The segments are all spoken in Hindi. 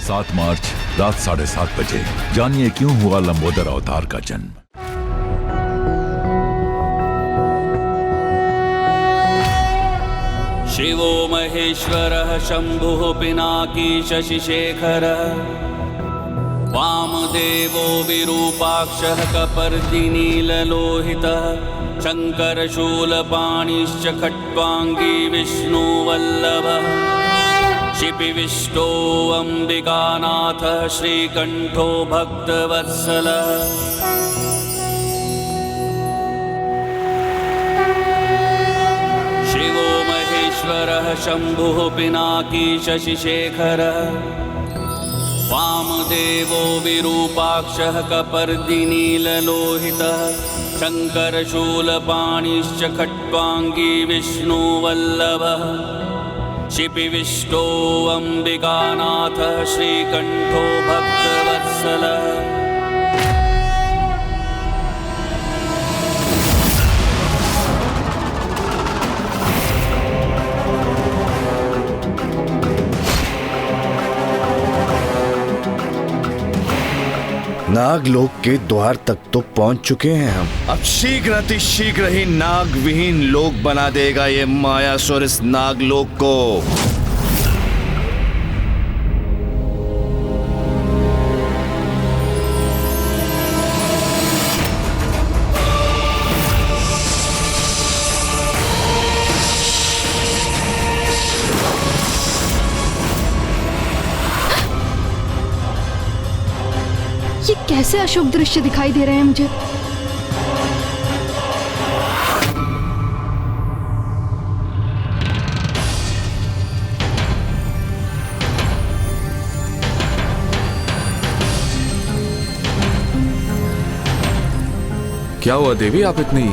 7 मार्च रात 7:30 बजे जानिए क्यों हुआ लंबोदर अवतार का जन्म। शिवो महेश्वरः शंभुः पिनाकी शशिशेखरः वामदेवो विरूपाक्षः कपर्दिनीललोहितः शङ्करशूलपाणिश्च खट्वाङ्गी विष्णुवल्लभः शिपिविष्टो अम्बिकानाथः श्रीकण्ठो भक्तवत्सलः। शिवो महेश्वरः शंभुः पिनाकी शशिशेखरः वामदेवो विरूपाक्षः कपर्दिनीललोहितः शङ्करशूलपाणिश्च खट्वाङ्गी विष्णुवल्लभः शिपिविष्टो अम्बिकानाथः श्रीकण्ठो भक्तवत्सलः। नागलोक के द्वार तक तो पहुंच चुके हैं हम। अब शीघ्र अतिशीघ्र ही नाग विहीन लोक बना देगा ये मायासुर इस नागलोक को। ये कैसे अशुभ दृश्य दिखाई दे रहे हैं मुझे। क्या हुआ देवी, आप इतनी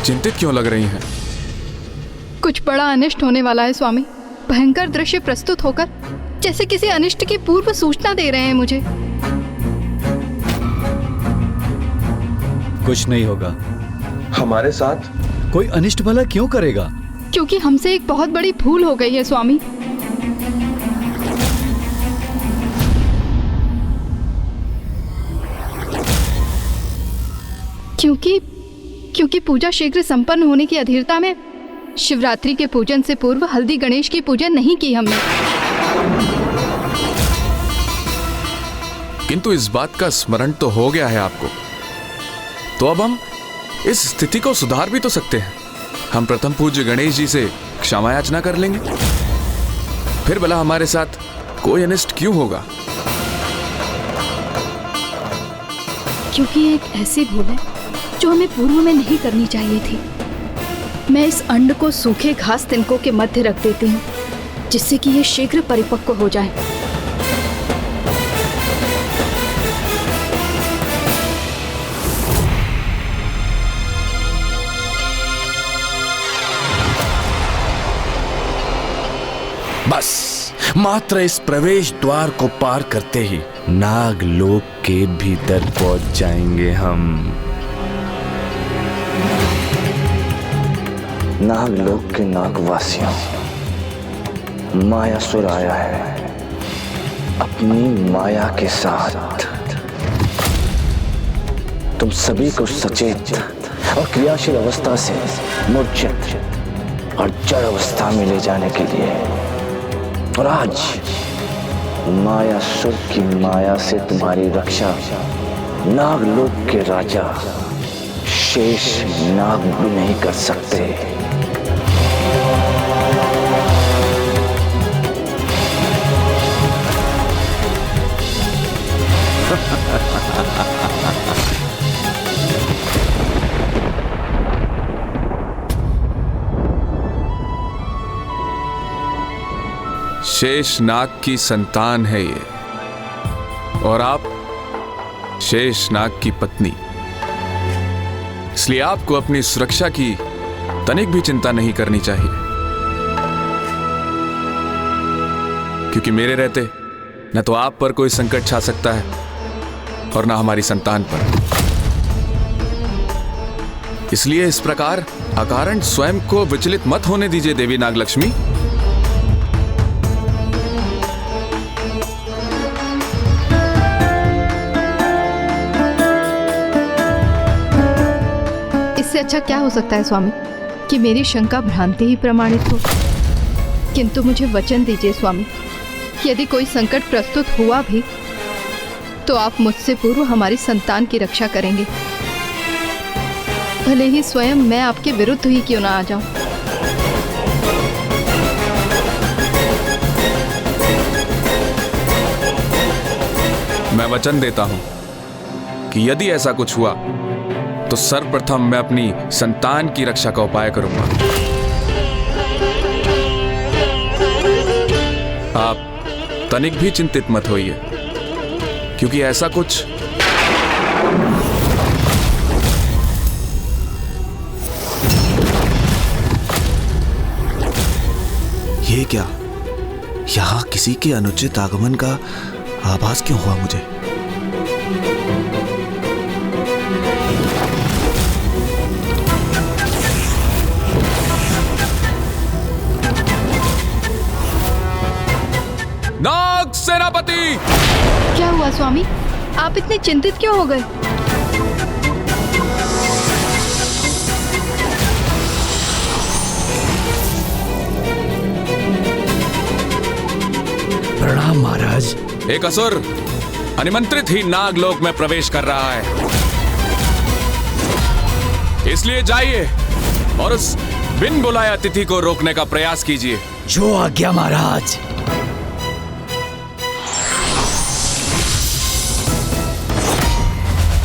चिंतित क्यों लग रही हैं? कुछ बड़ा अनिष्ट होने वाला है स्वामी। भयंकर दृश्य प्रस्तुत होकर जैसे किसी अनिष्ट की पूर्व सूचना दे रहे हैं मुझे। कुछ नहीं होगा। हमारे साथ कोई अनिष्ट भला क्यों करेगा? क्योंकि हमसे एक बहुत बड़ी भूल हो गई है स्वामी। क्योंकि पूजा शीघ्र संपन्न होने की अधीरता में शिवरात्रि के पूजन से पूर्व हल्दी गणेश की पूजा नहीं की हमने। किंतु इस बात का स्मरण तो हो गया है आपको, तो अब हम इस स्थिति को सुधार भी तो सकते हैं। हम प्रथम पूज्य गणेश जी से क्षमा याचना कर लेंगे, फिर भला हमारे साथ कोई अनिष्ट क्यों होगा। क्योंकि एक ऐसी भूल है जो हमें पूर्व में नहीं करनी चाहिए थी। मैं इस अंड को सूखे घास तिनकों के मध्य रख देती हूँ, जिससे कि ये शीघ्र परिपक्व हो जाए। बस मात्र इस प्रवेश द्वार को पार करते ही नागलोक के भीतर पहुंच जाएंगे हम। नागलोक के नागवासियों, मायासुर आया है अपनी माया के साथ। तुम सभी को सचेत और क्रियाशील अवस्था से मूर्छित और जड़ अवस्था में ले जाने के लिए, और आज मायासुर की माया से तुम्हारी रक्षा नागलोक के राजा शेष नाग भी नहीं कर सकते। शेष नाग की संतान है ये, और आप शेष नाग की पत्नी। इसलिए आपको अपनी सुरक्षा की तनिक भी चिंता नहीं करनी चाहिए, क्योंकि मेरे रहते न तो आप पर कोई संकट छा सकता है और न हमारी संतान पर। इसलिए इस प्रकार अकारण स्वयं को विचलित मत होने दीजिए देवी नागलक्ष्मी। अच्छा क्या हो सकता है स्वामी कि मेरी शंका भ्रांति ही प्रमाणित हो। किंतु मुझे वचन दीजिए स्वामी कि यदि कोई संकट प्रस्तुत हुआ भी तो आप मुझसे पूर्व हमारी संतान की रक्षा करेंगे, भले ही स्वयं मैं आपके विरुद्ध ही क्यों ना आ जाऊं। मैं वचन देता हूं कि यदि ऐसा कुछ हुआ तो सर्वप्रथम मैं अपनी संतान की रक्षा का उपाय करूंगा। आप तनिक भी चिंतित मत होइए, क्योंकि ऐसा कुछ ये क्या, यहाँ किसी के अनुचित आगमन का आभास क्यों हुआ मुझे? नाग सेनापति! क्या हुआ स्वामी, आप इतने चिंतित क्यों हो गए? प्रणाम महाराज। एक असुर अनिमंत्रित ही नागलोक में प्रवेश कर रहा है, इसलिए जाइए और उस बिन बुलाए अतिथि को रोकने का प्रयास कीजिए। जो आज्ञा महाराज।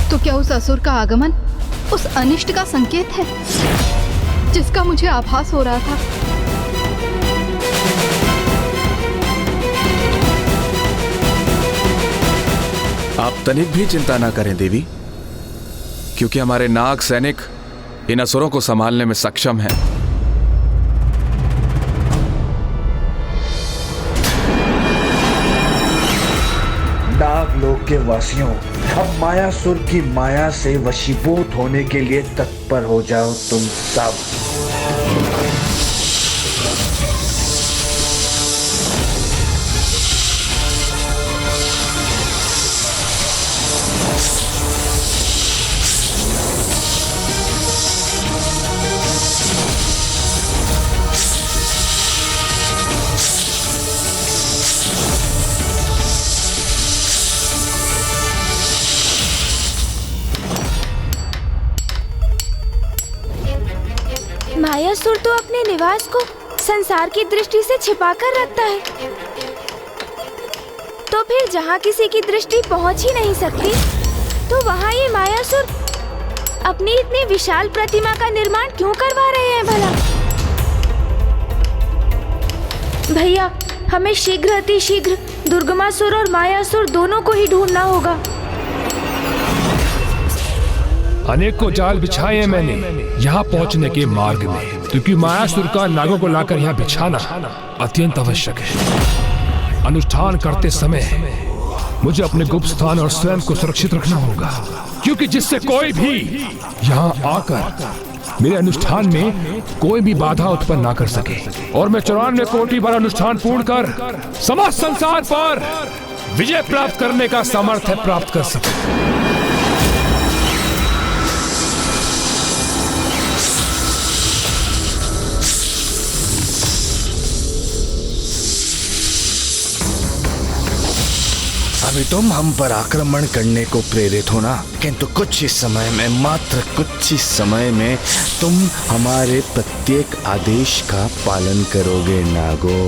तो क्या उस असुर का आगमन उस अनिष्ट का संकेत है जिसका मुझे आभास हो रहा था? आप तनिक भी चिंता ना करें देवी, क्योंकि हमारे नाग सैनिक इन असुरों को संभालने में सक्षम हैं। नागलोक के वासियों, अब मायासुर की माया से वशीभूत होने के लिए तत्पर हो जाओ तुम सब। मायासुर तो अपने निवास को संसार की दृष्टि से छिपाकर रखता है, तो फिर जहाँ किसी की दृष्टि पहुँच ही नहीं सकती, तो वहाँ ये मायासुर अपनी इतनी विशाल प्रतिमा का निर्माण क्यों करवा रहे हैं भला? भैया, हमें शीघ्र अतिशीघ्र दुर्गमासुर और मायासुर दोनों को ही ढूंढना होगा। अनेकों जाल बिछाए हैं मैंने यहाँ पहुँचने के मार्ग में, क्योंकि मायासुर का नागों को लाकर यहाँ बिछाना अत्यंत आवश्यक है। अनुष्ठान करते समय मुझे अपने गुप्त स्थान और स्वयं को सुरक्षित रखना होगा, क्योंकि जिससे कोई भी यहाँ आकर मेरे अनुष्ठान में कोई भी बाधा उत्पन्न ना कर सके, और मैं 94 कोटि बार अनुष्ठान पूर्ण कर समस्त संसार पर विजय प्राप्त करने का सामर्थ्य प्राप्त कर सके। अभी तुम हम पर आक्रमण करने को प्रेरित हो ना, किंतु कुछ ही समय में, मात्र कुछ ही समय में तुम हमारे प्रत्येक आदेश का पालन करोगे नागो।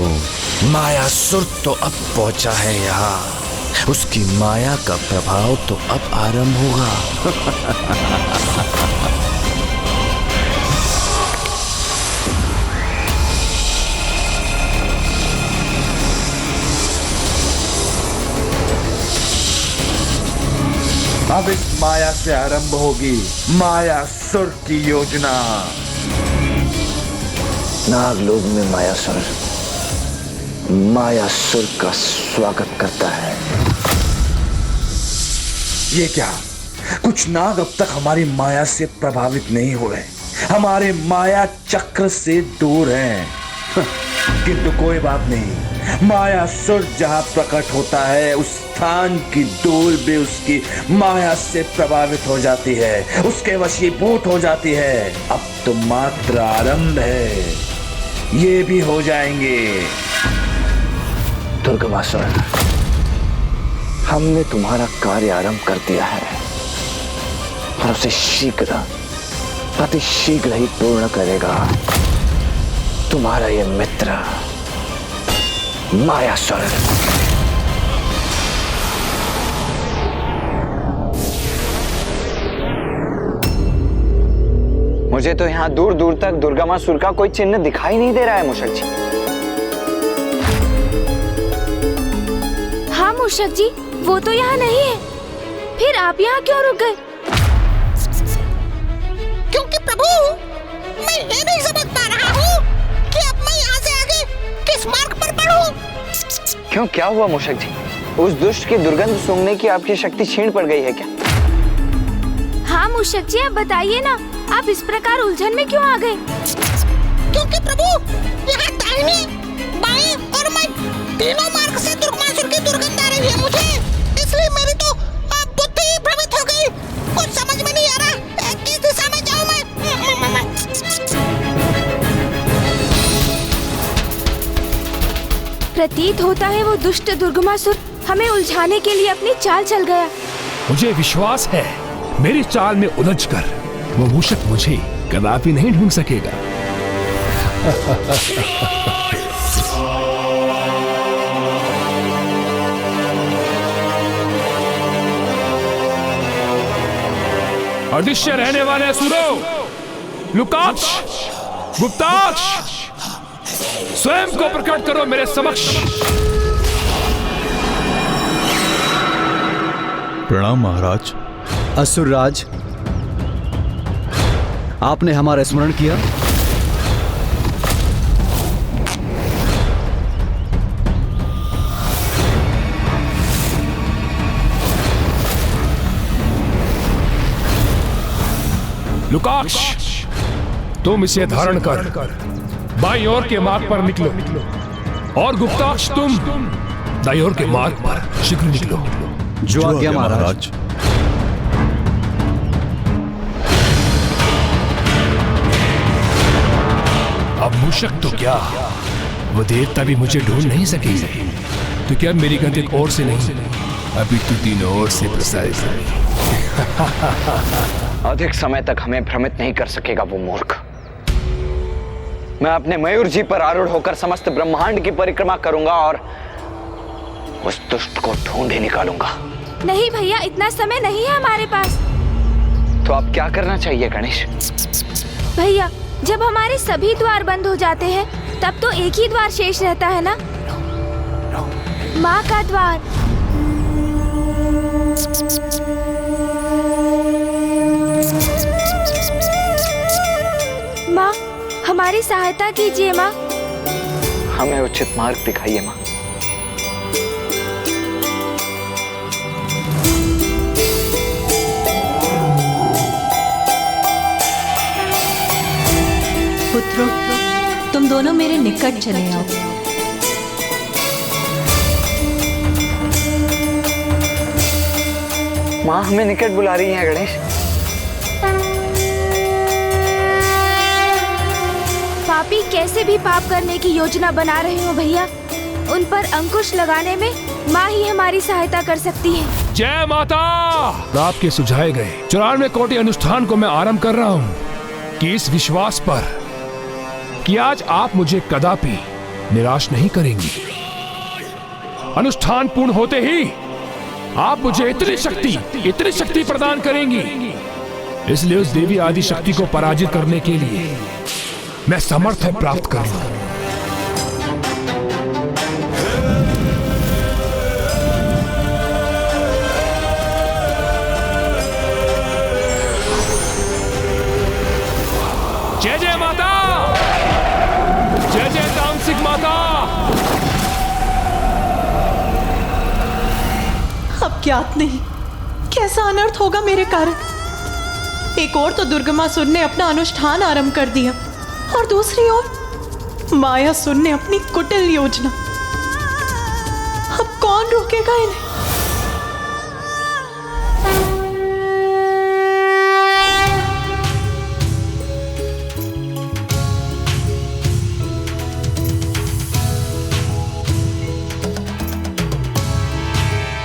मायासुर तो अब पहुंचा है यहाँ, उसकी माया का प्रभाव तो अब आरंभ होगा। अब इस माया से आरंभ होगी मायासुर की योजना। नागलोक में मायासुर का स्वागत करता है। ये क्या, कुछ नाग अब तक हमारी माया से प्रभावित नहीं हुए, हमारे माया चक्र से दूर हैं। किंतु कोई बात नहीं, मायासुर जहां प्रकट होता है उस स्थान की धूल भी उसकी माया से प्रभावित हो जाती है, उसके वशीभूत हो जाती है। अब तो मात्र आरंभ है, ये भी हो जाएंगे। दुर्गमासुर, हमने तुम्हारा कार्य आरंभ कर दिया है और उसे शीघ्र, अति शीघ्र ही पूर्ण करेगा तुम्हारा ये मित्र मायासुर। मुझे तो यहाँ दूर दूर तक दुर्गमासुर का कोई चिन्ह दिखाई नहीं दे रहा है मूषक जी। हाँ मूषक जी, वो तो यहाँ नहीं है। फिर आप यहाँ क्यों रुक गए? क्योंकि प्रभु, मैं ये नहीं समझ पा रहा हूँ कि अब मैं यहाँ से आगे किस मार्ग पर बढ़ूँ। क्यों, क्या हुआ मूषक जी? उस दुष्ट की दुर्गंध सूंघने की आपकी शक्ति क्षीण पड़ गई है क्या? हाँ मूषक जी, आप बताइए ना, आप इस प्रकार उलझन में क्यों आ गए? क्योंकि प्रभु, यहाँ दाहिने, बाएं और मैं तीनों मार्ग से दुर्गमासुर की दुर्गंध आ रही है मुझे, इसलिए मेरी तो बुद्धि भ्रमित हो गई। कुछ समझ में नहीं आ रहा किस दिशा में जाऊँ मैं। प्रतीत होता है वो दुष्ट दुर्गमासुर हमें उलझाने के लिए अपनी चाल चल गया। मुझे विश्वास है मेरी चाल में उलझकर वो मूषक मुझे कदापि नहीं ढूंढ सकेगा। अदृश्य रहने वाले असुरों, लुकाक्ष, गुप्ताक्ष, स्वयं को प्रकट करो मेरे समक्ष। प्रणाम महाराज। असुरराज, आपने हमारा स्मरण किया। लुकाक्ष, तुम इसे धारण कर बाईं ओर के मार्ग पर निकलो, और गुप्ताक्ष तुम दाईं ओर के मार्ग पर शीघ्र निकलो। जो आज्ञा महाराज। अब मूषक तो क्या, वो देवता भी मुझे ढूंढ नहीं सकेगी। तो क्या मेरी गंध एक ओर से नहीं, अभी तो तीनों ओर से प्रसारित है। अधिक समय तक हमें भ्रमित नहीं कर सकेगा वो मूर्ख। मैं अपने मयूर जी पर आरूढ़ होकर समस्त ब्रह्मांड की परिक्रमा करूंगा और उस दुष्ट को ढूंढ ही निकालूंगा। नहीं भैया, इतना समय नहीं है हमारे पास। तो अब क्या करना चाहिए गणेश? भैया, जब हमारे सभी द्वार बंद हो जाते हैं तब तो एक ही द्वार शेष रहता है ना, माँ का द्वार। माँ, हमारी सहायता कीजिए माँ। हमें उचित मार्ग दिखाइए माँ। पुत्रों, तुम दोनों मेरे निकट चले आओ। माँ हमें निकट बुला रही है गणेश। पापी कैसे भी पाप करने की योजना बना रहे हो भैया, उन पर अंकुश लगाने में माँ ही हमारी सहायता कर सकती है। जय माता। आपके सुझाए गए 94 कोटि अनुष्ठान को मैं आरंभ कर रहा हूँ कि इस विश्वास पर कि आज आप मुझे कदापि निराश नहीं करेंगी। अनुष्ठान पूर्ण होते ही आप मुझे इतनी शक्ति प्रदान करेंगी, इसलिए उस देवी आदि शक्ति को पराजित करने के लिए मैं समर्थ है प्राप्त करूंगा। जय जय माता, जय जय तामसिक माता। अब ज्ञात नहीं कैसा अनर्थ होगा मेरे कारण। एक ओर तो दुर्गमासुर ने अपना अनुष्ठान आरंभ कर दिया और दूसरी ओर मायासुर ने अपनी कुटिल योजना। अब कौन रोकेगा इन्हें?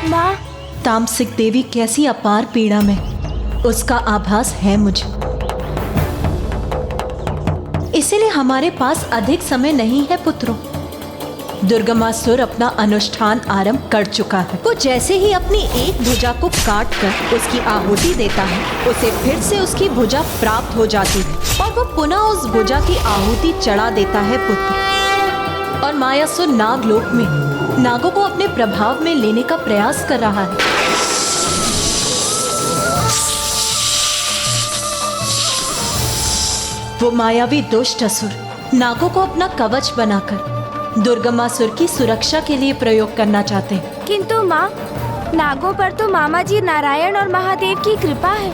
माँ, तामसिक देवी कैसी अपार पीड़ा में, उसका आभास है मुझे। इसीलिए हमारे पास अधिक समय नहीं है पुत्रों। दुर्गमासुर अपना अनुष्ठान आरंभ कर चुका है। वो जैसे ही अपनी एक भुजा को काट कर उसकी आहुति देता है, उसे फिर से उसकी भुजा प्राप्त हो जाती है और वो पुनः उस भुजा की आहुति चढ़ा देता है पुत्र। और मायासुर नागलोक में नागों को अपने प्रभाव में लेने का प्रयास कर रहा है। वो मायावी दुष्ट असुर नागों को अपना कवच बनाकर दुर्गमासुर की सुरक्षा के लिए प्रयोग करना चाहते हैं। किंतु माँ, नागों पर तो मामा जी नारायण और महादेव की कृपा है,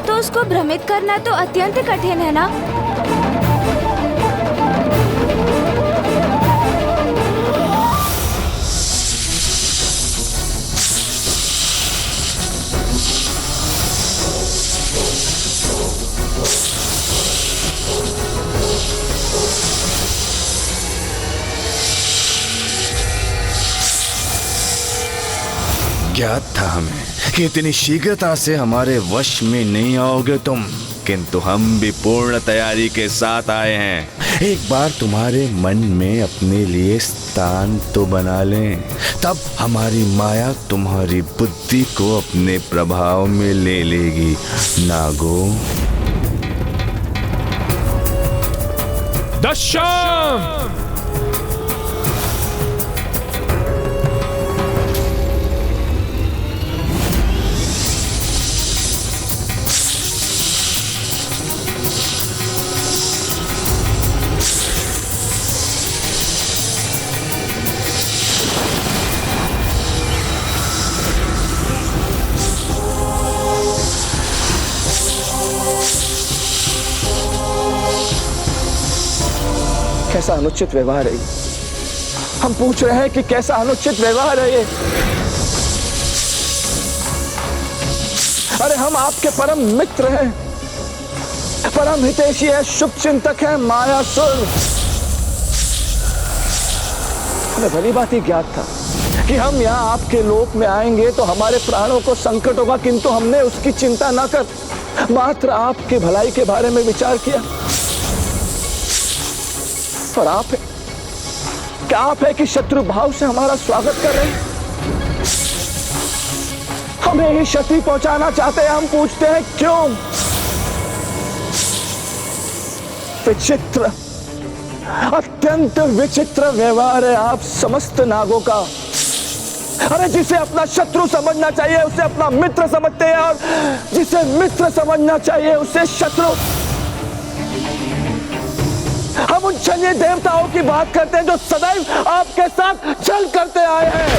तो उसको भ्रमित करना तो अत्यंत कठिन है ना। ज्ञात था हमें कि इतनी शीघ्रता से हमारे वश में नहीं आओगे तुम, किंतु हम भी पूर्ण तैयारी के साथ आए हैं। एक बार तुम्हारे मन में अपने लिए स्थान तो बना लें, तब हमारी माया तुम्हारी बुद्धि को अपने प्रभाव में ले लेगी। नागो, दशम कैसा अनुचित व्यवहार है ये? हम पूछ रहे हैं कि कैसा अनुचित व्यवहार है ये? अरे हम आपके परम मित्र हैं, परम हितैषी है, शुभ चिंतक है मायासुर। हमें भली बात ही ज्ञात था कि हम यहाँ आपके लोक में आएंगे तो हमारे प्राणों को संकट होगा, किंतु हमने उसकी चिंता न कर मात्र आपके भलाई के बारे में विचार किया। और आप है, क्या आप है कि शत्रु भाव से हमारा स्वागत कर रहे हैं? हमें ही क्षति पहुंचाना चाहते हैं। हम पूछते हैं क्यों? विचित्र, अत्यंत विचित्र व्यवहार है आप समस्त नागों का। अरे जिसे अपना शत्रु समझना चाहिए उसे अपना मित्र समझते हैं, और जिसे मित्र समझना चाहिए उसे शत्रु। हम उन छलिए देवताओं की बात करते हैं जो सदैव आपके साथ छल करते आए हैं।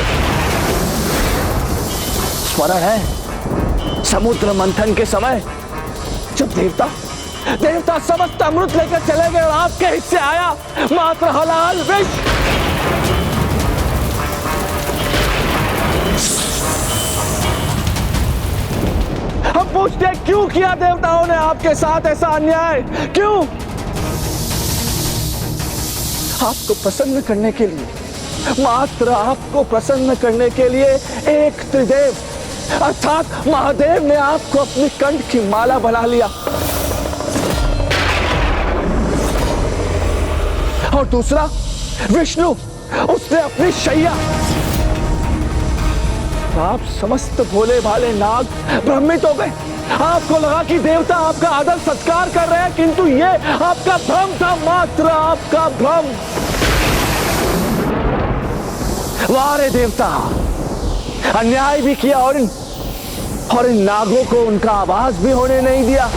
स्मरण है समुद्र मंथन के समय जब देवता समस्त अमृत लेकर चले गए और आपके हिस्से आया मात्र हलाल विष। हम पूछते हैं क्यों किया देवताओं ने आपके साथ ऐसा अन्याय? क्यों? आपको प्रसन्न करने के लिए, मात्र आपको प्रसन्न करने के लिए एक त्रिदेव अर्थात महादेव ने आपको अपनी कंठ की माला बना लिया, और दूसरा विष्णु, उसने अपनी शैया। आप समस्त भोले भाले नाग भ्रमित हो गए। आपको लगा कि देवता आपका आदर सत्कार कर रहे हैं, किंतु ये आपका भ्रम था, मात्र आपका भ्रम। वारे देवता, अन्याय भी किया और इन नागों को उनका आवाज भी होने नहीं दिया।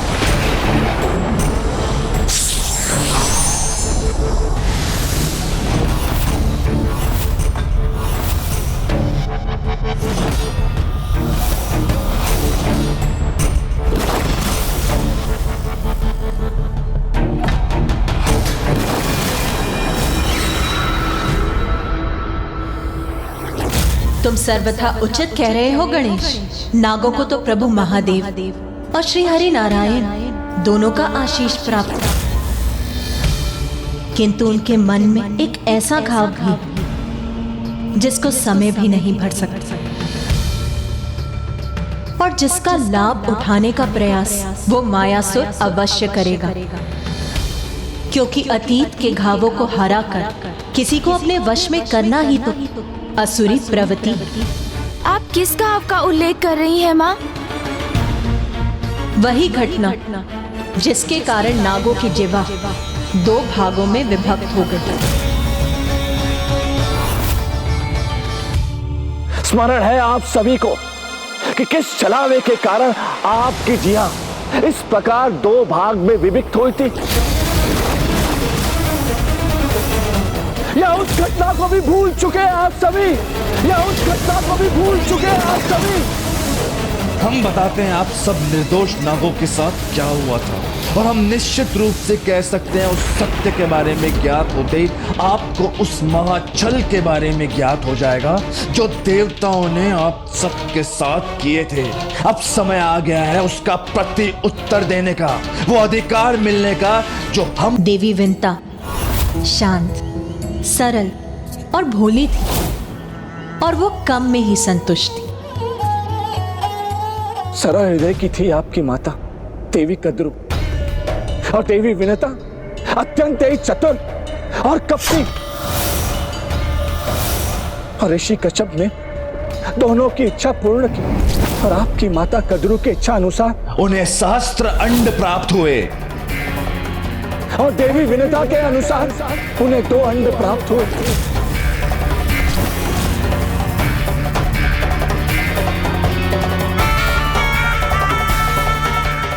सर्वथा उचित कह रहे हो गणेश। नागों को तो प्रभु महादेव और श्री हरि नारायण दोनों का आशीष प्राप्त, किंतु उनके मन में एक ऐसा घाव भी जिसको समय भी नहीं भर सकता और जिसका लाभ उठाने का प्रयास वो मायासुर अवश्य करेगा, क्योंकि अतीत के घावों को हराकर किसी को अपने वश में करना ही तो असुरी प्रवृत्ति। आप किस घाव का उल्लेख कर रही हैं माँ? वही घटना जिसके कारण नागों की जिह्वा 2 भागों में विभक्त हो गई। स्मरण है आप सभी को कि किस छलावे के कारण आपकी जिया इस प्रकार 2 भाग में विभक्त हुई थी। या उस घटना को भी भूल चुके हैं आप सभी? या उस घटना को भी भूल चुके हैं आप सभी? हम बताते हैं आप सब निर्दोष नागों के साथ क्या हुआ था, और हम निश्चित रूप से कह सकते हैं उस सत्य के बारे में ज्ञात होते ही आपको उस महाछल के बारे में ज्ञात हो जाएगा जो देवताओं ने आप सबके साथ किए थे। अब समय आ गया है उसका प्रति उत्तर देने का, वो अधिकार मिलने का जो हम। देवी विंता शांत, सरल और भोली थी, और वो कम में ही संतुष्ट थी। सरल हृदय की थी आपकी माता देवी कद्रू, और देवी विनता अत्यंत ही चतुर और कपटी। और ऋषि कच्छप ने दोनों की इच्छा पूर्ण की, और आपकी माता कद्रू की इच्छा अनुसार उन्हें सहस्त्र अंड प्राप्त हुए, और देवी विनता के अनुसार उन्हें 2 अंड प्राप्त हुए।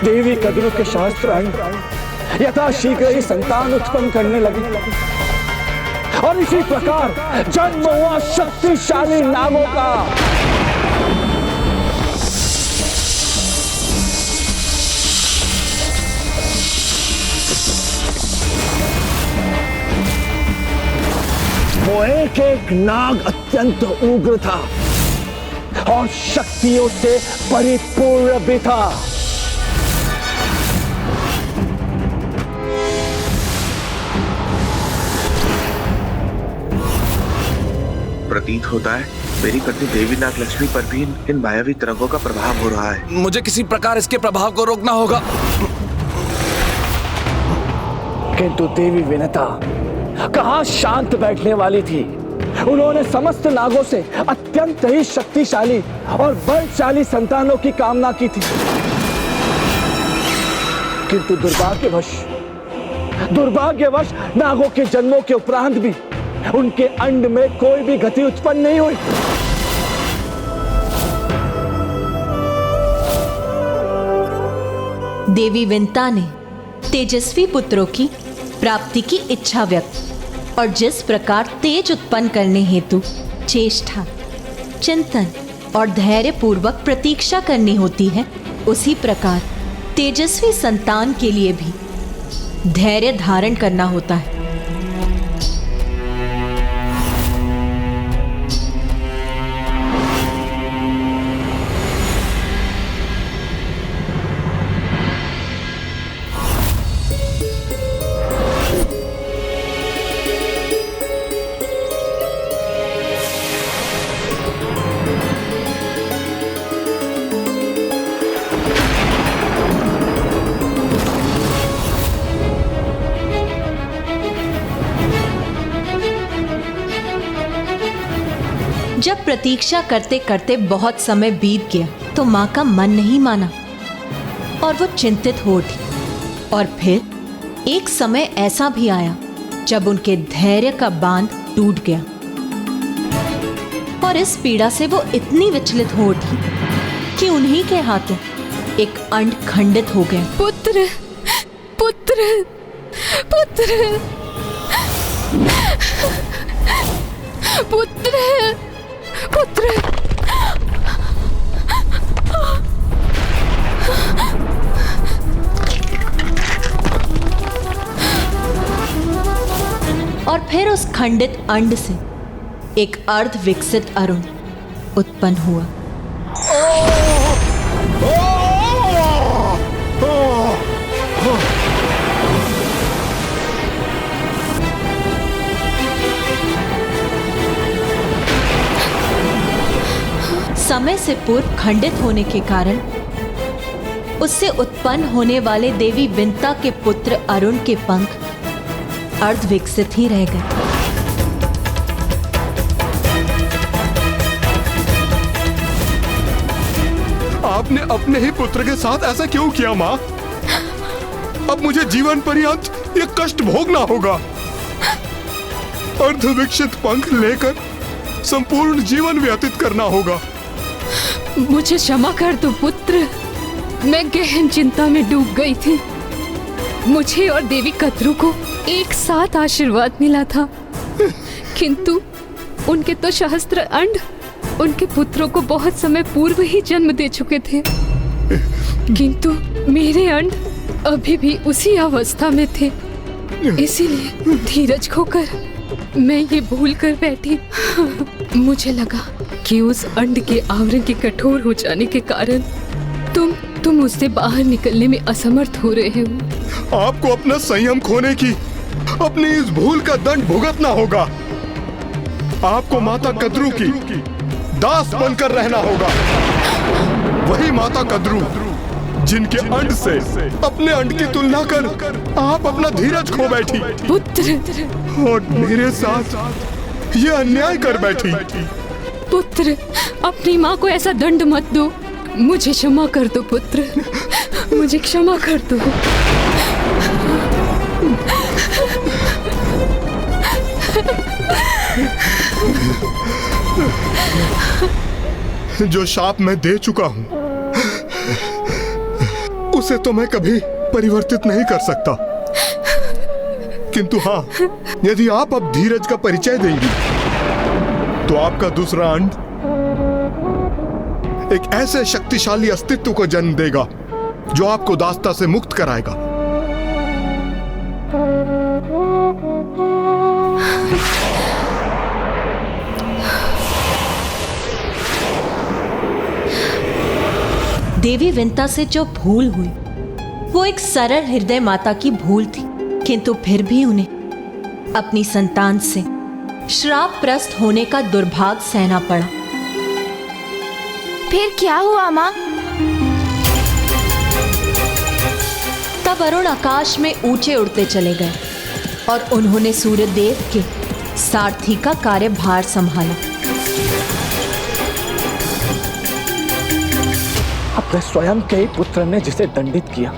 देवी कद्रू के शास्त्र अंड यथा शीघ्र ही संतान उत्पन्न करने लगे, और इसी प्रकार जन्म हुआ शक्तिशाली नागों का। वो एक नाग अत्यंत उग्र था और शक्तियों से परिपूर्ण भी था। प्रतीत होता है मेरी पत्नी देवी नाग लक्ष्मी पर भी इन मायावी तरंगों का प्रभाव हो रहा है। मुझे किसी प्रकार इसके प्रभाव को रोकना होगा। किंतु देवी विनता कहाँ शांत बैठने वाली थी। उन्होंने समस्त नागों से अत्यंत ही शक्तिशाली और बलशाली संतानों की कामना की थी, किंतु दुर्भाग्यवश नागों के जन्मों के उपरांत भी उनके अंड में कोई भी गति उत्पन्न नहीं हुई। देवी विंता ने तेजस्वी पुत्रों की प्राप्ति की इच्छा व्यक्त, और जिस प्रकार तेज उत्पन्न करने हेतु चेष्टा, चिंतन और धैर्य पूर्वक प्रतीक्षा करनी होती है, उसी प्रकार तेजस्वी संतान के लिए भी धैर्य धारण करना होता है। जब प्रतीक्षा करते करते बहुत समय बीत गया तो माँ का मन नहीं माना और वो चिंतित हो उठी। और फिर एक समय ऐसा भी आया जब उनके धैर्य का बांध टूट गया, और इस पीड़ा से वो इतनी विचलित हो उठी कि उन्हीं के हाथों एक अंड खंडित हो गया। पुत्र, पुत्र, पुत्र, पुत्र, पुत्र। और फिर उस खंडित अंड से एक अर्ध विकसित अरुण उत्पन्न हुआ। समय से पूर्व खंडित होने के कारण उससे उत्पन्न होने वाले देवी विंता के पुत्र अरुण के पंख अर्ध विकसित ही रह गए। आपने अपने ही पुत्र के साथ ऐसा क्यों किया माँ? अब मुझे जीवन पर्यंत ये कष्ट भोगना होगा। अर्धविकसित पंख लेकर संपूर्ण जीवन व्यतीत करना होगा। मुझे क्षमा कर दो पुत्र, मैं गहन चिंता में डूब गई थी। मुझे और देवी कद्रू को एक साथ आशीर्वाद मिला था, किंतु उनके तो सहस्त्र अंड उनके पुत्रों को बहुत समय पूर्व ही जन्म दे चुके थे, किंतु मेरे अंड अभी भी उसी अवस्था में थे। इसीलिए धीरज खोकर मैं ये भूल कर बैठी। मुझे लगा कि उस अंड के आवरण के कठोर हो जाने के कारण तुम उससे बाहर निकलने में असमर्थ हो रहे हो। आपको अपना संयम खोने की अपनी इस भूल का दंड भुगतना होगा। आपको माता कद्रू की दास बनकर रहना होगा। वही माता कद्रू जिनके अंड से अपने अंड की तुलना कर आप अपना धीरज खो बैठी पुत्र, और मेरे साथ ये अन्याय कर बैठी। पुत्र, अपनी माँ को ऐसा दंड मत दो। मुझे क्षमा कर दो पुत्र, मुझे क्षमा कर दो। जो शाप मैं दे चुका हूं उसे तो मैं कभी परिवर्तित नहीं कर सकता, किंतु हाँ, यदि आप अब धीरज का परिचय देंगी तो आपका दूसरा अंड एक ऐसे शक्तिशाली अस्तित्व को जन्म देगा जो आपको दासता से मुक्त कराएगा। देवी विंता से जो भूल हुई वो एक सरल हृदय माता की भूल थी, किंतु फिर भी उन्हें अपनी संतान से श्रापग्रस्त होने का दुर्भाग्य सहना पड़ा। फिर क्या हुआ माँ? तब अरुण आकाश में ऊंचे उड़ते चले गए और उन्होंने सूर्यदेव के सारथी का कार्यभार संभाला। अपने स्वयं के ही पुत्र ने जिसे दंडित किया।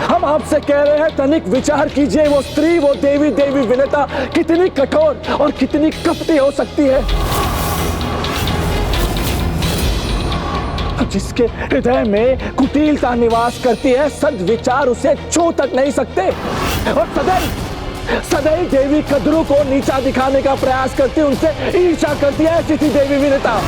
हम आपसे कह रहे हैं, तनिक विचार कीजिए, वो स्त्री, वो देवी विनता कितनी कठोर और कितनी कपटी हो सकती है। जिसके हृदय में कुटिलता निवास करती है, सद्विचार उसे छू तक नहीं सकते, और सदैव देवी कद्रू को नीचा दिखाने का प्रयास करती, उनसे ईर्ष्या करती है। ऐसी थी देवी विनता।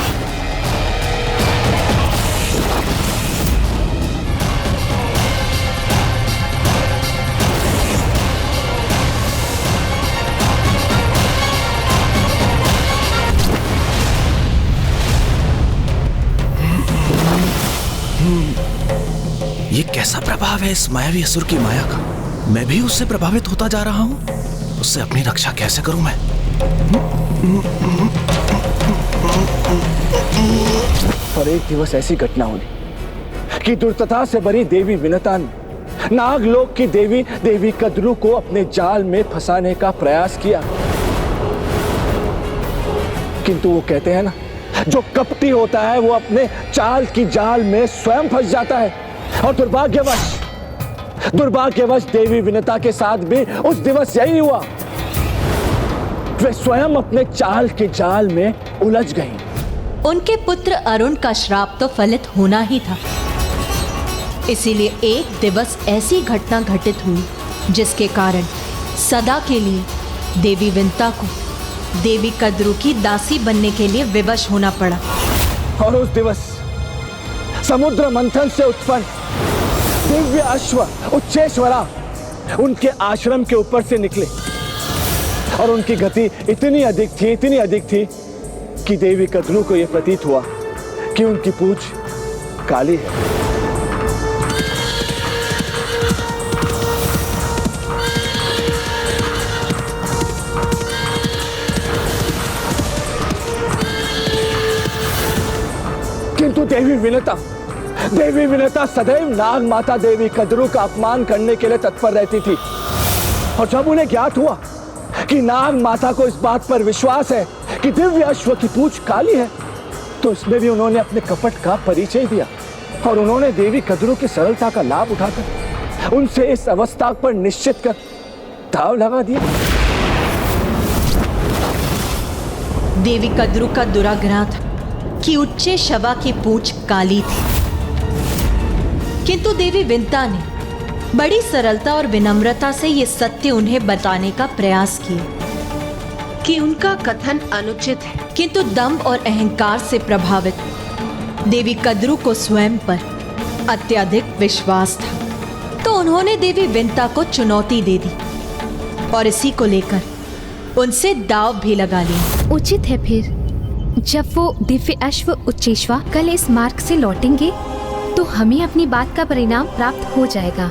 ये कैसा प्रभाव है इस मायावी असुर की माया का? मैं भी उससे प्रभावित होता जा रहा हूँ। उससे अपनी रक्षा कैसे करूं मैं? पर एक दिवस ऐसी घटना हुई कि दुर्दशा से भरी देवी विनता ने नागलोक की देवी कद्रू को अपने जाल में फंसाने का प्रयास किया, किंतु वो कहते हैं ना, जो कपटी होता है वो अपने चाल की जाल में स्वयं फंस जाता है। और दुर्भाग्यवश देवी विनता के साथ भी उस दिवस यही हुआ। वे स्वयं अपने चाल के जाल में उलझ गईं। उनके पुत्र अरुण का श्राप तो फलित होना ही था। इसीलिए एक दिवस ऐसी घटना घटित हुई जिसके कारण सदा के लिए देवी विनता को देवी कद्रू की दासी बनने के लिए विवश होना पड़ा। और उस दिवस समुद्र मंथन से उत्पन्न दिव्य अश्व उच्चेश्वरा उनके आश्रम के ऊपर से निकले, और उनकी गति इतनी अधिक थी कि देवी कद्रू को यह प्रतीत हुआ कि उनकी पूंछ काली है। किंतु देवी विनता सदैव नाग माता देवी कद्रू का अपमान करने के लिए तत्पर रहती थी। और जब उन्हें ज्ञात हुआ कि नाग माता को इस बात पर विश्वास है कि दिव्य अश्व की पूंछ काली है, तो इसमें भी उन्होंने अपने कपट का परिचय दिया और उन्होंने देवी कद्रू की सरलता का लाभ उठाकर उनसे इस अवस्था पर निश्चित कर दांव लगा दिया। देवी कद्रू का दुराग्रह था कि उच्चे शवा की पूंछ काली थी, किंतु देवी विंता ने बड़ी सरलता और विनम्रता से ये सत्य उन्हें बताने का प्रयास किया कि उनका कथन अनुचित है, किंतु दंभ और अहंकार से प्रभावित देवी कद्रू को स्वयं पर अत्यधिक विश्वास था। तो उन्होंने देवी विंता को चुनौती दे दी और इसी को लेकर उनसे दांव भी लगा लिया। उचित है फिर, जब वो दिव्य अश्व उच्चेश्वा कल इस मार्ग से लौटेंगे तो हमें अपनी बात का परिणाम प्राप्त हो जाएगा।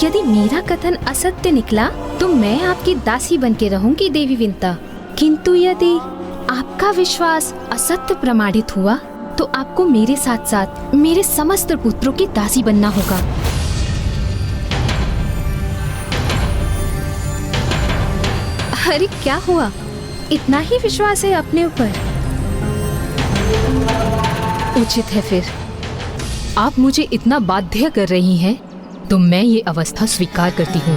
यदि मेरा कथन असत्य निकला तो मैं आपकी दासी बन के रहूंगी देवी विंता, किंतु यदि आपका विश्वास असत्य प्रमाणित हुआ तो आपको मेरे साथ साथ मेरे समस्त पुत्रों की दासी बनना होगा। अरे क्या हुआ, इतना ही विश्वास है अपने ऊपर? उचित है फिर, आप मुझे इतना बाध्य कर रही हैं तो मैं ये अवस्था स्वीकार करती हूँ।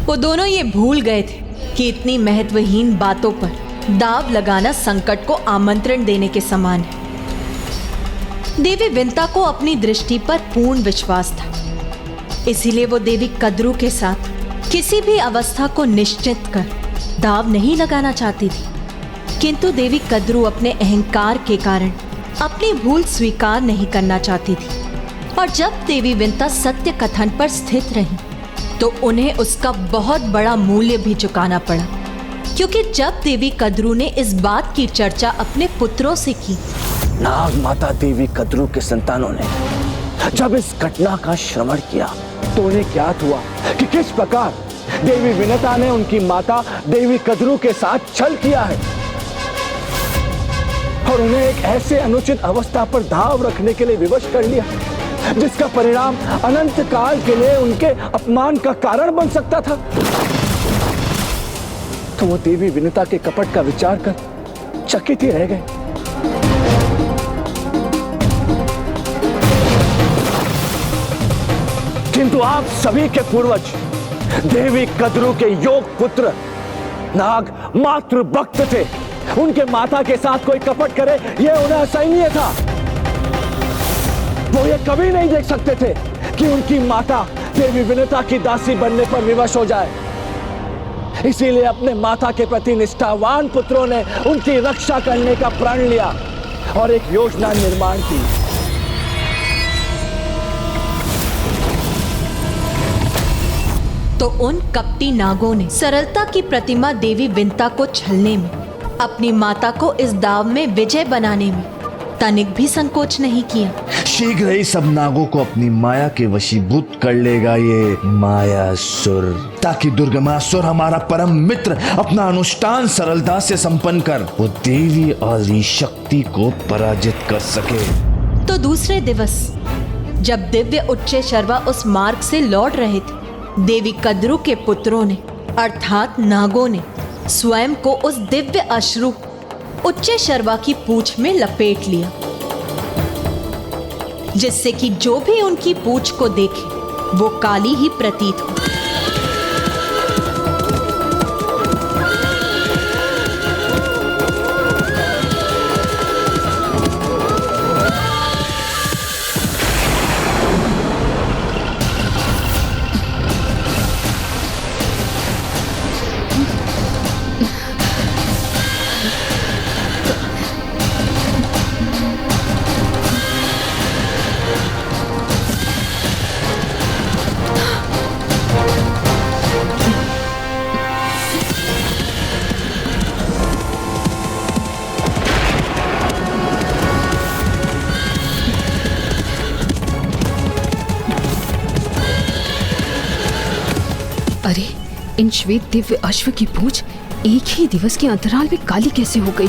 वो दोनों ये भूल गए थे कि इतनी महत्वहीन बातों पर दाव लगाना संकट को आमंत्रण देने के समान है। देवी विंता को अपनी दृष्टि पर पूर्ण विश्वास था, इसीलिए वो देवी कद्रू के साथ किसी भी अवस्था को निश्चित कर दाव नहीं लगाना चाहती थी, किंतु देवी कद्रू अपने अहंकार के कारण अपनी भूल स्वीकार नहीं करना चाहती थी। और जब देवी विंता सत्य कथन पर स्थित रही तो उन्हें उसका बहुत बड़ा मूल्य भी चुकाना पड़ा, क्योंकि जब देवी कद्रू ने इस बात की चर्चा अपने पुत्रों से की, नाग माता देवी कद्रू के संतानों ने जब इस घटना का श्रवण किया तो उन्हें ज्ञात हुआ कि किस प्रकार देवी विनता ने उनकी माता देवी कद्रू के साथ छल किया है और उन्हें एक ऐसे अनुचित अवस्था पर दाव रखने के लिए विवश कर लिया जिसका परिणाम अनंत काल के लिए उनके अपमान का कारण बन सकता था। तो वो देवी विनता के कपट का विचार कर चकित ही रह गए। किंतु आप सभी के पूर्वज देवी कद्रू के योग पुत्र नाग मातृ भक्त थे। उनके माता के साथ कोई कपट करे यह उन्हें असहनीय था। वो ये कभी नहीं देख सकते थे कि उनकी माता देवी विनता की दासी बनने पर विवश हो जाए। इसीलिए अपने माता के प्रति निष्ठावान पुत्रों ने उनकी रक्षा करने का प्रण लिया और एक योजना निर्माण की। तो उन कपटी नागों ने सरलता की प्रतिमा देवी विंता को छलने में, अपनी माता को इस दाव में विजय बनाने में तनिक भी संकोच नहीं किया। शीघ्र ही सब नागों को अपनी माया के वशीभूत कर लेगा ये मायासुर, ताकि दुर्गमासुर हमारा परम मित्र अपना अनुष्ठान सरलता से संपन्न कर वो देवी आदि शक्ति को पराजित कर सके। तो दूसरे दिवस जब दिव्य उच्चे शर्वा उस मार्ग से लौट रहे थे, देवी कद्रू के पुत्रों ने अर्थात नागों ने स्वयं को उस दिव्य अश्रु उच्चे शर्वा की पूंछ में लपेट लिया, जिससे कि जो भी उनकी पूंछ को देखे वो काली ही प्रतीत हो। इन श्वेत दिव्य अश्व की पूंछ एक ही दिवस के अंतराल में काली कैसे हो गई?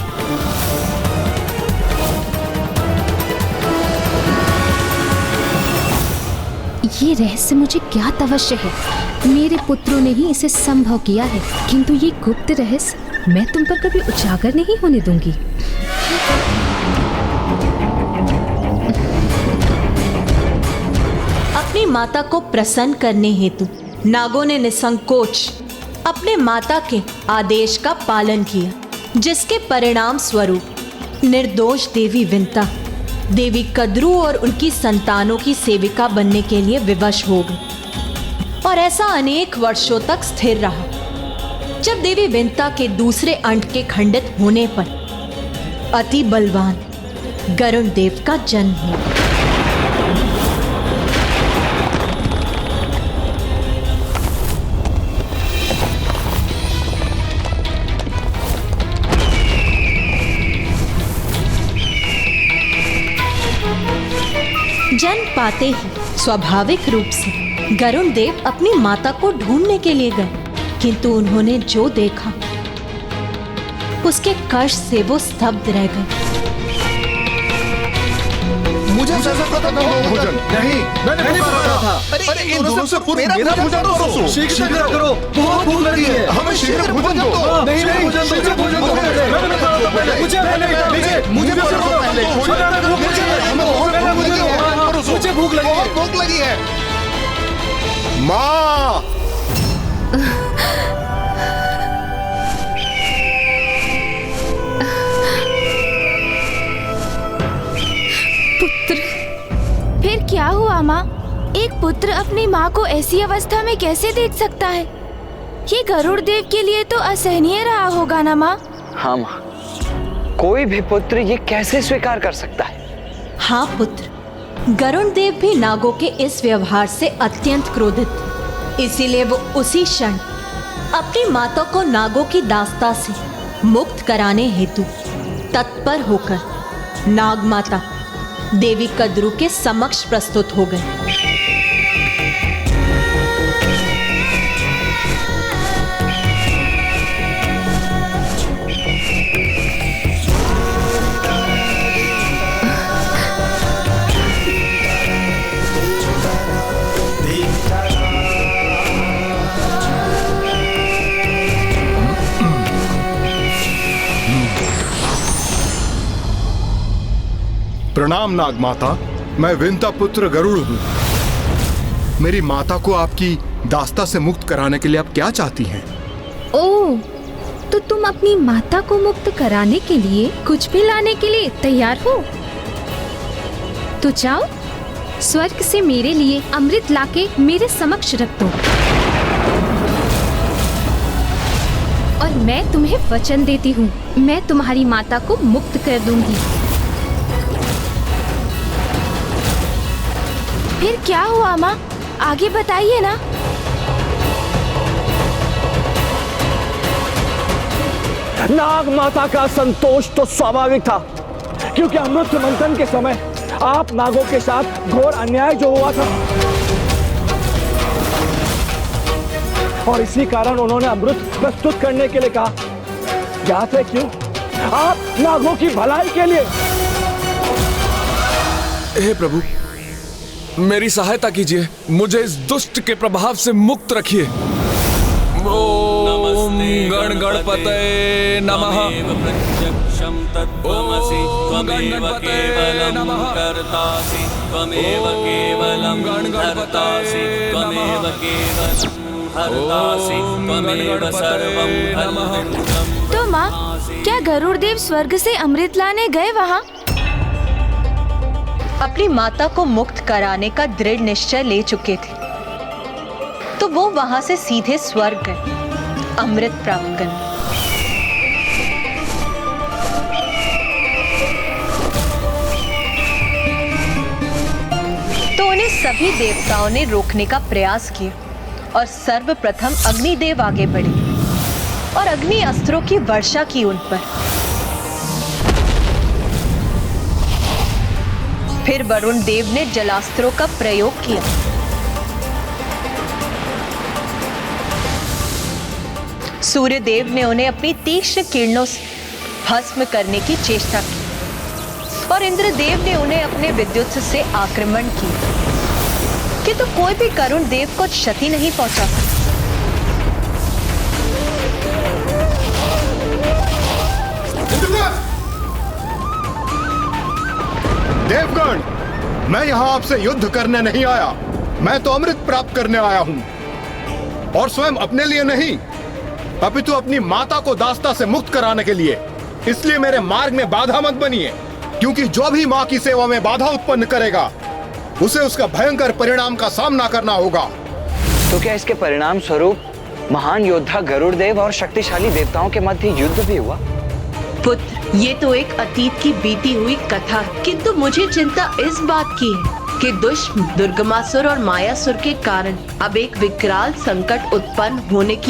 ये रहस्य मुझे ज्ञात अवश्य है। मेरे पुत्रों ने ही इसे संभव किया है, किंतु ये गुप्त रहस्य मैं तुम पर कभी उजागर नहीं होने दूंगी। अपनी माता को प्रसन्न करने हेतु नागों ने निसंकोच अपने माता के आदेश का पालन किया, जिसके परिणाम स्वरूप निर्दोष देवी विंता देवी कद्रू और उनकी संतानों की सेविका बनने के लिए विवश हो गई और ऐसा अनेक वर्षों तक स्थिर रहा। जब देवी विंता के दूसरे अंड के खंडित होने पर अति बलवान गरुण देव का जन्म हुआ। जन्म पाते ही स्वाभाविक रूप से गरुण देव अपनी माता को ढूंढने के लिए गए, किंतु उन्होंने जो देखा उसके कष्ट से वो स्तब्ध रह गए। मुझे ऐसा पता था भोजन नहीं पता था। अरे इन दोनों से पूर्व मेरा भोजन करो, शीघ्र करो, बहुत भूख लगी है, हमें शीघ्र भोजन दो। नहीं शीघ्र भोजन दो, मुझे भूख लगी है। माँ फिर क्या हुआ माँ? एक पुत्र अपनी माँ को ऐसी अवस्था में कैसे देख सकता है? ये गरुड़ देव के लिए तो असहनीय रहा होगा ना माँ? हाँ माँ, कोई भी पुत्र ये कैसे स्वीकार कर सकता है? हाँ पुत्र, गरुण देव भी नागों के इस व्यवहार से अत्यंत क्रोधित थे। इसीलिए वो उसी क्षण अपनी माता को नागों की दास्ता से मुक्त कराने हेतु तत्पर होकर नाग माता देवी कद्रू के समक्ष प्रस्तुत हो गए। प्रणाम नाग माता, मैं विंता पुत्र गरुड़ हूँ। मेरी माता को आपकी दास्ता से मुक्त कराने के लिए आप क्या चाहती हैं? ओह, तो तुम अपनी माता को मुक्त कराने के लिए कुछ भी लाने के लिए तैयार हो? तो जाओ, स्वर्ग से मेरे लिए अमृत लाके मेरे समक्ष रख दो और मैं तुम्हें वचन देती हूँ, मैं तुम्हारी माता को मुक्त कर दूंगी। फिर क्या हुआ माँ? आगे बताइए ना। नाग माता का संतोष तो स्वाभाविक था, क्योंकि अमृत मंथन के समय आप नागों के साथ घोर अन्याय जो हुआ था, और इसी कारण उन्होंने अमृत प्रस्तुत करने के लिए कहा। ज्ञात है क्यों? आप नागों की भलाई के लिए। हे प्रभु, मेरी सहायता कीजिए, मुझे इस दुष्ट के प्रभाव से मुक्त रखिए। ओम गण गणपतये नमः। प्रत्यक्षं तत्त्वमसि त्वमेव केवलं कर्तासि त्वमेव केवलं कर्तासि त्वमेव केवलं हर्तासि त्वमेव सर्वं फलम्। तो माँ, क्या गरुड़ देव स्वर्ग से अमृत लाने गए वहाँ? अपनी माता को मुक्त कराने का दृढ़ निश्चय ले चुके थे, तो वो वहां से सीधे स्वर्ग गए अमृत प्राप्त करने। तो उन्हें सभी देवताओं ने रोकने का प्रयास किया और सर्वप्रथम अग्निदेव आगे बढ़े और अग्नि अस्त्रों की वर्षा की उन पर। फिर वरुण देव ने जलास्त्रों का प्रयोग किया सूर्य देव ने उन्हें अपनी तीक्ष्ण किरणों से भस्म करने की चेष्टा की और इंद्रदेव ने उन्हें अपने विद्युत से आक्रमण की, किंतु कोई भी करुण देव को क्षति नहीं पहुंचा सका। देवगण, मैं यहाँ आपसे युद्ध करने नहीं आया, मैं तो अमृत प्राप्त करने आया हूँ, और स्वयं अपने लिए नहीं, अपितु अपनी माता को दास्ता से मुक्त कराने के लिए। इसलिए मेरे मार्ग में बाधा मत बनिए, क्योंकि जो भी माँ की सेवा में बाधा उत्पन्न करेगा उसे उसका भयंकर परिणाम का सामना करना होगा। तो क्या इसके परिणाम स्वरूप महान योद्धा गरुड़ देव और शक्तिशाली देवताओं के मध्य युद्ध भी हुआ? पुत्र, ये तो एक अतीत की बीती हुई कथा है, किंतु मुझे चिंता इस बात की है कि दुष्ट दुर्गमासुर और मायासुर के कारण अब एक विकराल संकट उत्पन्न होने की